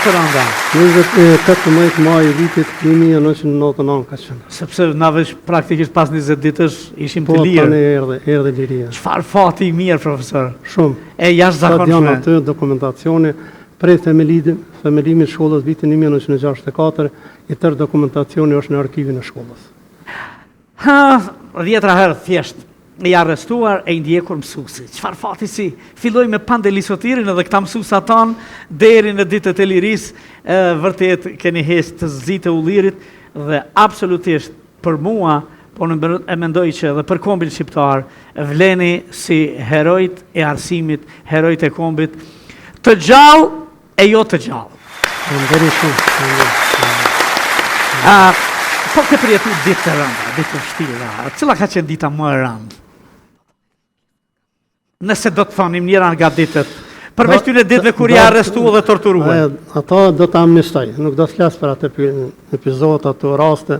atë randa? 18 maj i vitit 1999 ka qenë. Sepse na veç praktikisht pas 20 ditësh ishim të Po lirë. tani erdhi liria. Çfarë fati i mirë, profesor? Shumë. E jashtëzakonshme. Sa janë aty dokumentacioni prej themelimit shkollës vitin 1964, i tërë dokumentacioni është në arkivin e shkollës. 10 herë thjesht i arrestuar e i ndjekur mësuesi. Çfarë fati si? Filloi me pandelisotirin edhe këta mësuesa tanë deri në ditët e lirisë, vërtet keni hes të zitë ullirit dhe absolutisht për mua, po e mendoj që edhe për kombin shqiptar vleni si herojt e arsimit, herojt e kombit, të gjallë e jo të gjallë. Po ke përjetu ditë të rënda, ditë të vështira, cila ka qenë dita më e rëndë? Nëse do të thonim njëra nga ditët, përveç tyre ditëve kur ja arrestu dhe torturuar. Ata do të amnistoj, nuk do të flas për atë epizod, ato raste,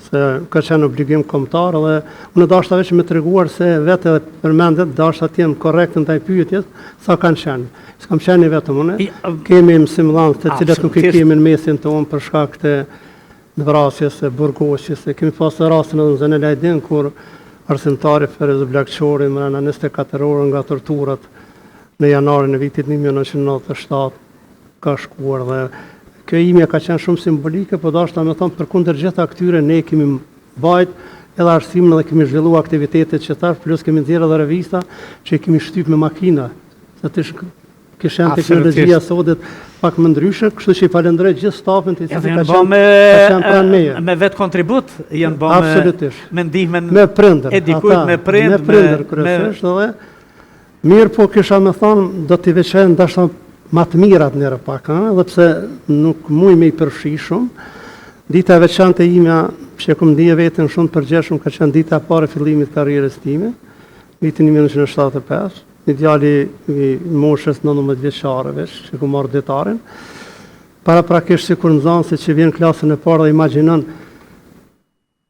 se ka qenë obligim kombëtar dhe unë dashta veç me treguar se vetë përmendet dashta të jem korrekt ndaj pyetjes sa kanë qenë. S'kam qenë vetëm unë. Kemi mësimdhanë të cilët nuk i kemi në mesin tonë për shkak të vrasjes së burgoshjes. Kemi pasur rastin edhe në Zenel Ajdin kur arsimtari Ferez Blakçori mbrana 24 orë nga torturat në janarin e vitit 1997 ka shkuar dhe kjo imja ka qenë shumë simbolike, po dashta me thonë përkundër gjitha këtyre ne kemi bajt edhe arsimin dhe kemi zhvillu aktivitetet që tash, plus kemi nxjerrë edhe revista që i kemi shtyp me makina, se të kishen teknologjia sotit pak më ndryshe, kështu që i falenderoj gjithë stafin të cilët ka qenë pranë meje. Me vetë kontribut janë bë me ndihmën me prindër, e dikujt me prindër kryesisht edhe mirë, po kisha me thonë do t'i veçojnë dashta ma të mirat njëra pak, dhe pse nuk muj me i përfshi shumë. Dita e veçantë e imja, që kom ndije vetën shumë përgjeshëm, ka qenë dita e parë fillimit karrierës time, vitin 1975, një djali i moshës 19 vjeçare veç, që ku marrë detarin. Para prakisht si kur nëzanë se që vjen klasën e parë dhe imaginon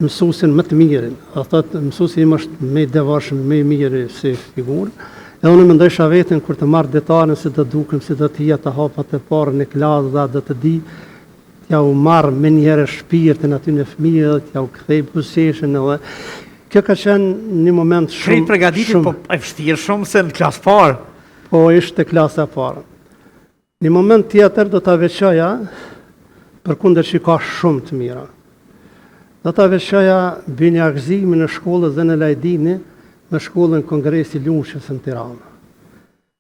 mësusin më të mirin. A thotë mësusi im është me i devashëm, me i miri si figurë. E unë mendojsha vetën kur të marrë detarën si të dukem, si të t'hija të hapat e parë në klasë dhe të di t'ja u marrë me njëherë shpirtin aty në fëmijë dhe t'ja u kthej buzëqeshën edhe kjo ka qenë një moment shumë krejt përgatitur, po e vështirë shumë se në klasë parë. Po ishte klasa e parë. Një moment tjetër do ta veçoja përkundër që ka shumë të mira. Do ta veçoja binjakzimin e shkollës Zenel Ajdini me shkollën Kongresi Lunshës në Tiranë.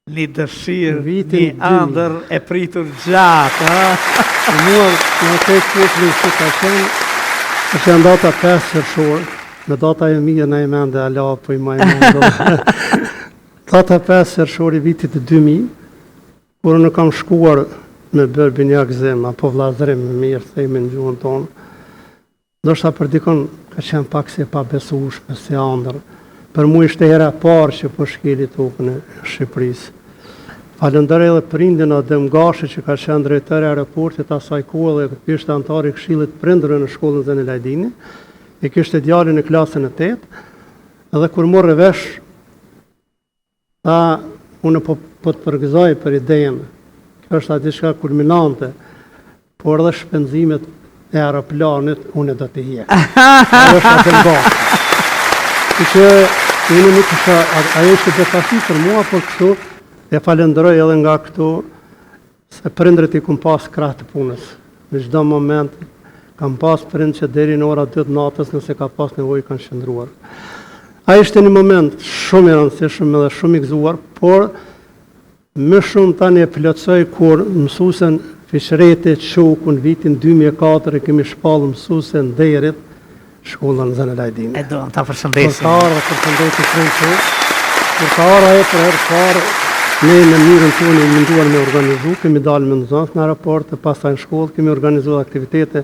Një dëshirë, një ëndër e pritur gjatë. Mua në këtë kutlin që ka qenë, është janë data 5 qershor, me data e mirë në e mende ala, po i majë mendo. Data 5 qershor i vitit 2000, kur në kam shkuar me bërë binjakzim, apo vllazërim me mirë, thejme në gjuhën tonë, ndoshta për dikon ka qenë pak si e pabesueshme, si ëndër. Për mu ishte hera parë që po shkeli tokën e Shqipërisë. Falenderoj edhe prindin Adem Gashi që ka qenë drejtori i aeroportit asaj kohe dhe ishte antar i këshillit prindërve në shkollën Zenel Ajdini. E kishte djalin në klasën e 8. Edhe kur morë vesh, unë po të përgëzoj për idejen. Kjo është diçka kulminante, por edhe shpenzimet e aeroplanit unë do t'i hiq. Ajo është Adem Gashi. Që unë nuk isha, ajo ishte befasi për mua, por këtu e falenderoj edhe nga këtu se prindrit i kum pas krah të punës. Në çdo moment kam pas prind që deri në ora 2 natës nëse ka pas nevojë kanë qëndruar. Ai ishte një moment shumë i rëndësishëm edhe shumë i gëzuar, por më shumë tani e plotsoj kur mësuesen Fishreti Çoku në vitin 2004 kemi shpallur mësuesen Derit shkollën Zenel Ajdini. E do ta përshëndesim. Kur ka ora e për herë parë, ne në mënyrën tonë i munduar me organizu, kemi dalë me nëzansë në aeroport, pastaj në shkollë, kemi organizuar aktivitete.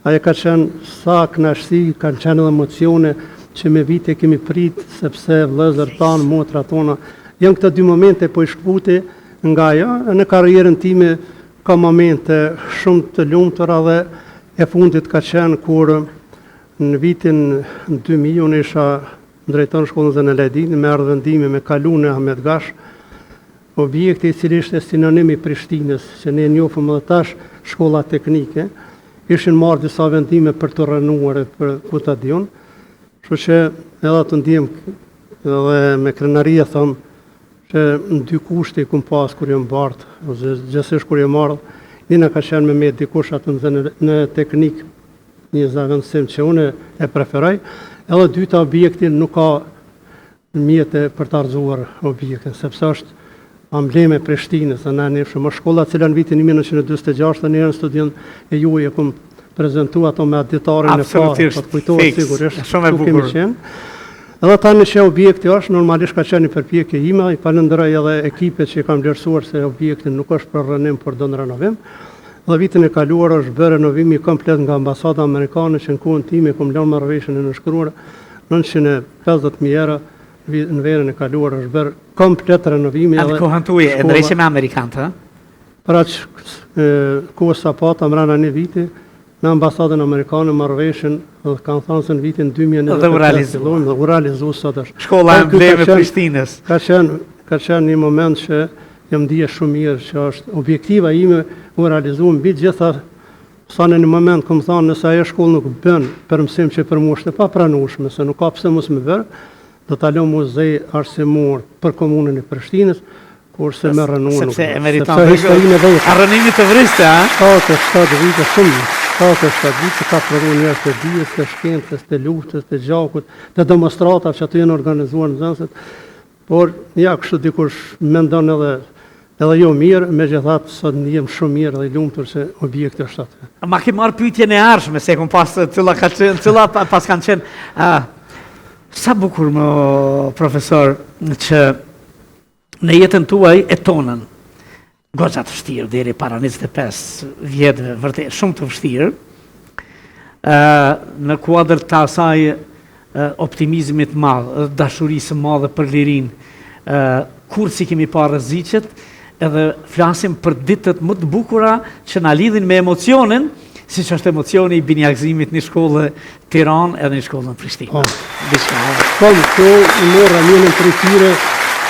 Ajo ka qenë sa kënaqësi, kanë qenë edhe emocione që me vite kemi prit, sepse vëllezër tanë, motra tona, janë këto dy momente po i shkputi nga ajo, në karrierën time ka momente shumë të lumtura dhe e fundit ka qenë kur në vitin 2000 unë isha drejton shkollën Zenel Ajdini me ardhëndime me kalune Ahmet Gash objekti I cili ishte sinonim I Prishtinës, që ne njohëm edhe tash shkolla teknike, ishin marrë disa vendime për të rënuar për ku ta diun. Kështu që edhe të ndiem edhe me krenaria thon që në dy kushte I kum pas kur jam bart, ose gjithsesi kur jam marrë, njëna ka qenë me dikush atë në teknik, një zavendësim që unë e preferoj, edhe dyta objektin nuk ka mjete për të arzuar objektin, sepse është ambleme Prishtinës, në një shumë shkolla cila në vitin 1946 në njërën studion e juaj e kum prezentu ato me aditarin e parë, po të kujtohet sigurisht, shumë e bukur. Edhe tani që objekti është, normalisht ka qenë një përpjekje ime, I falenderoj edhe ekipet që I kam vlerësuar se objektin nuk është për rënim, por do në renovim. Dhe vitin e kaluar është bërë renovimi komplet nga ambasada amerikane që në kohën time kom lënë marrëveshjen e nënshkruar 950.000 euro. Në verën e kaluar është bërë komplet renovimi. Atë kohën tuaj e ndrejshëm me amerikanët, ha? Pra që kohës sapata mrena një viti, në ambasadën amerikane marrëveshjen dhe kanë thënë se në vitin 2023 dhe u realizu sot është. Shkolla embleme Prishtinës. Ka qenë një moment që jam ndije shumë mirë që është objektiva ime u realizu mbi gjitha sa në një moment këmë thanë nëse ajo shkollë nuk bën për mësim që për mu është e pa pranueshme, se nuk ka pse mos më bërë, do të alon muzej arsimor për komunën e Prishtinës, kurse me rënu nuk. Sepse e meriton rënimit të vriste, ha? 7 vite shumë. 7 vite ka përru njërë të dijes, të shkencës, të luftës, të gjakut, të demonstratat që aty jenë organizuar në zënset. Por, ja, kështu dikush mendon edhe jo mirë, me gjithatë sot jem shumë mirë dhe I lumtur se objekti është aty. Ma ke marrë pyetjen e arshme, se kom pas cilla pas kanë qenë. Sa bukur më, profesor, që në jetën tuaj e tonën, goxha të vështirë, deri para 25 vjetëve, vërtet shumë të vështirë, në kuadër të asaj optimizmit madh, dashurisë madhe për lirin, kur si kemi parë rreziqet, edhe flasim për ditët më të bukura që na lidhin me emocionin, siç është emocioni I binjakëzimit në shkollë Tiranë edhe në shkollën Prishtinë. Këtu I morra një tregtire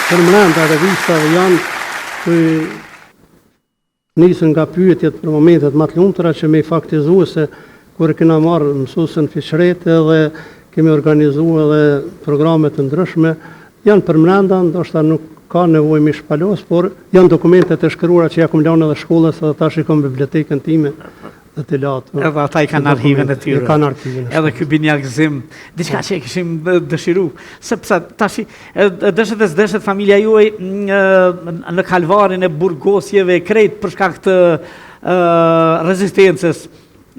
për mbrenda revistave janë që nisën nga pyetjet për momentet më të lumtura që me I faktizuar se kur kena marrë mësuesën Fiqret edhe kemi organizuar edhe programe të ndryshme, janë për mbrenda, ndoshta nuk ka nevojë mi shpalos, por janë dokumentet e shkruara që ja kam lënë edhe shkollës edhe tash I kam bibliotekën time dhe të latë. Edhe ata I kanë arkiven e tyre. Kanë arkiven. Edhe ky binjakëzim, diçka që e kishim dëshiru, sepse tash deshet familja juaj në kalvarin e burgosjeve krejt për shkak të rezistencës,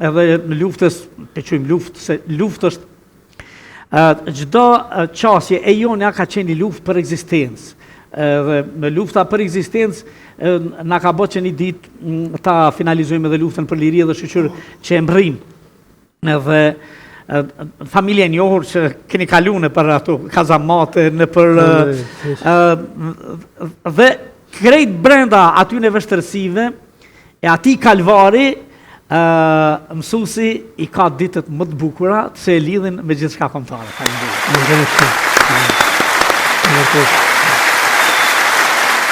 edhe në luftës, pe quajmë luftë, se luftë është çdo qasje e jonja ka qenë luftë për ekzistencë. Dhe në lufta për ekzistencë na ka bërë që një ditë ta finalizojmë edhe luftën për liri dhe shoqëror që e mbërrim. Edhe familja e njohur që keni kaluar për ato kazamate në për dhe krejt brenda aty në vështërsive e atij kalvari mësuesi I ka ditët më të bukura se e lidhin me gjithçka kombëtare. Faleminderit.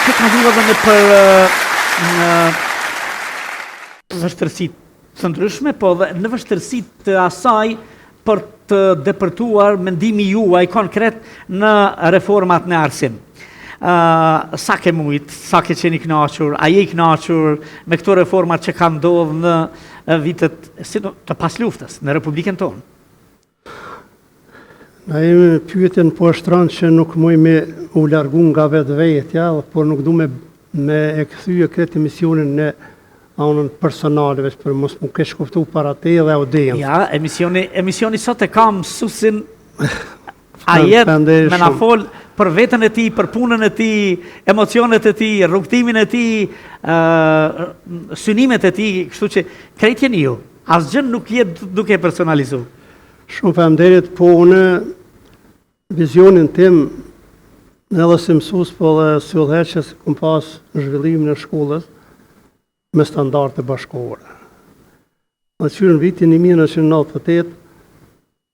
Që ka dhura dhe në për vështërësit të ndryshme, po dhe në vështërësit të asaj për të depërtuar mendimi juaj konkret në reformat në arsim. Sa ke mujt, sa ke qeni knaqur, a je I knaqur me këto reformat që ka ndodhë në vitet të pas luftës, në Republikën tonë? Na jemi pyetjen po shtron që nuk muj me u largu nga vetvetja, por nuk du me e kthye këtë emisionin në anën personale, veç për mos më kesh kuptu para te dhe audiencë. Ja, emisioni sot e kam mësuesin Ajet me na fol për veten e tij, për punën e tij, emocionet e tij, rrugtimin e tij, synimet e tij, kështu që krejt jeni ju. Asgjë nuk jetë duke personalizuar. Shumë faleminderit, po unë vizionin tim edhe si mësues po dhe si udhëheqës kam pas zhvillimin e shkollës me standarde bashkëkohore. Në vitin 1998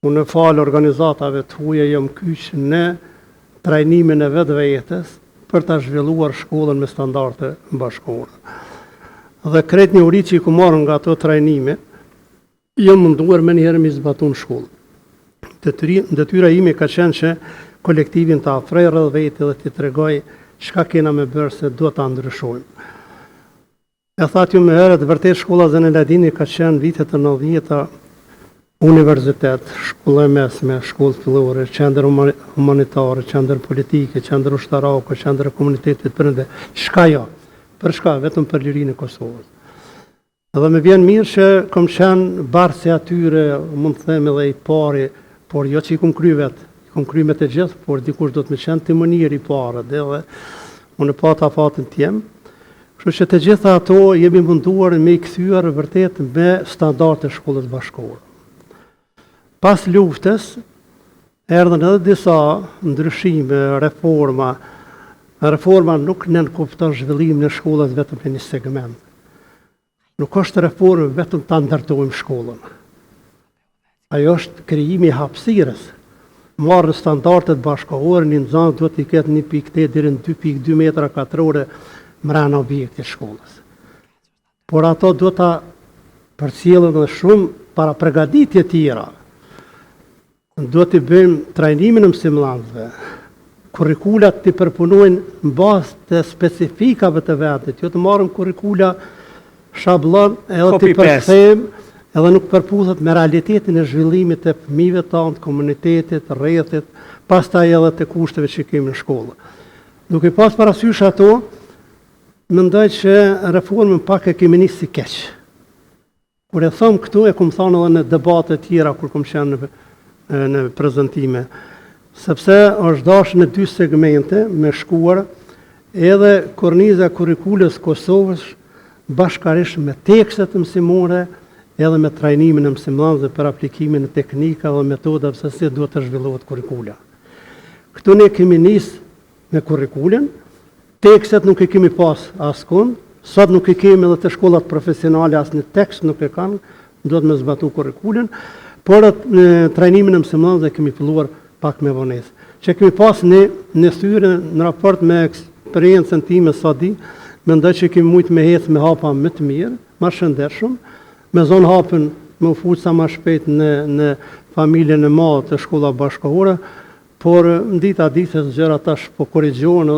unë falë organizatave të huja jam kyç në trajnimin e vetvetes për ta zhvilluar shkollën me standarde bashkëkohore. Dhe krejt një uri që i ku marrën nga ato trajnime, jam munduar me njëherë mi zbatun shkollën. Detyra ime ka qenë që kolektivin të afroj rreth vete dhe të tregoj çka kena me bërë se do ta ndryshojmë. E thatë ju me herët, vërtet shkolla Zën el Abidini ka qenë vitet e 90-ta universitet, shkolla e mesme, shkollë fillore, qendër humanitare, qendër politike, qendër ushtarake, qendër komunitetit përënde. Çka jo? Për shka? Vetëm për lirinë e Kosovës. Edhe me vjen mirë që kom qenë barë atyre, mund të them edhe i pari, por jo që i kom kry vetë, i kom kry me të gjithë, por dikush do të me qenë timonier i parë, dhe unë e pata fatin tjem. Kështu që të gjitha ato jemi munduar me i kthyer vërtet me standarde shkollës bashkëkohore. Pas luftës, erdhen edhe disa ndryshime, reforma. Reforma nuk nënkupton zhvillimin e shkollës vetëm në një segment. Nuk është reformë vetëm ta ndërtojmë shkollën. Ajo është krijimi i hapësirës. Marrë standardet bashkëkohore, një nxënës duhet të ketë 1.8 deri në 2.2 metra katrore mbrana objektit shkollës. Por ato duhet ta përcjellën edhe shumë para përgatitje tjera. Duhet të bëjmë trajnimin e mësimdhënësve. Kurrikulat të përpunojnë në bazë të specifikave të vetit, jo të marrim kurrikula shablon edhe të përkthejmë edhe nuk përputhet me realitetin e zhvillimit të fëmijëve tanë, të komunitetit, rrethit, pastaj edhe të kushteve që kemi në shkollë. Duke pas parasysh ato, mendoj që reformën pak e kemi nisë si keq. Kur e them këtu, e kom thënë edhe në debate tjera kur kom qenë në prezantime, sepse është dashur në 2 segmente me shkuar edhe korniza kurrikulës Kosovës bashkërisht me tekstet mësimore edhe me trajnimin e mësimdhënësve për aplikimin e teknika dhe metodave se si duhet të zhvillohet kurrikula. Këtu ne kemi nisë me kurrikulën, tekstet nuk e kemi pas askund, sot nuk e kemi edhe të shkollat profesionale asnjë tekst nuk e kanë, duhet me zbatu kurrikulën, por trajnimin e mësimdhënësve kemi filluar pak me vonesë. Që kemi pas në thyrë në raport me eksperiencën time sa di, mendoj që kemi mujt me hecë me hapa më të mirë, më shëndetshëm, me zonë hapën me u fuq sa më shpejt në familjen e madhe të shkolla bashkëkohore, por në dita ditës gjëra tash po korrigjohen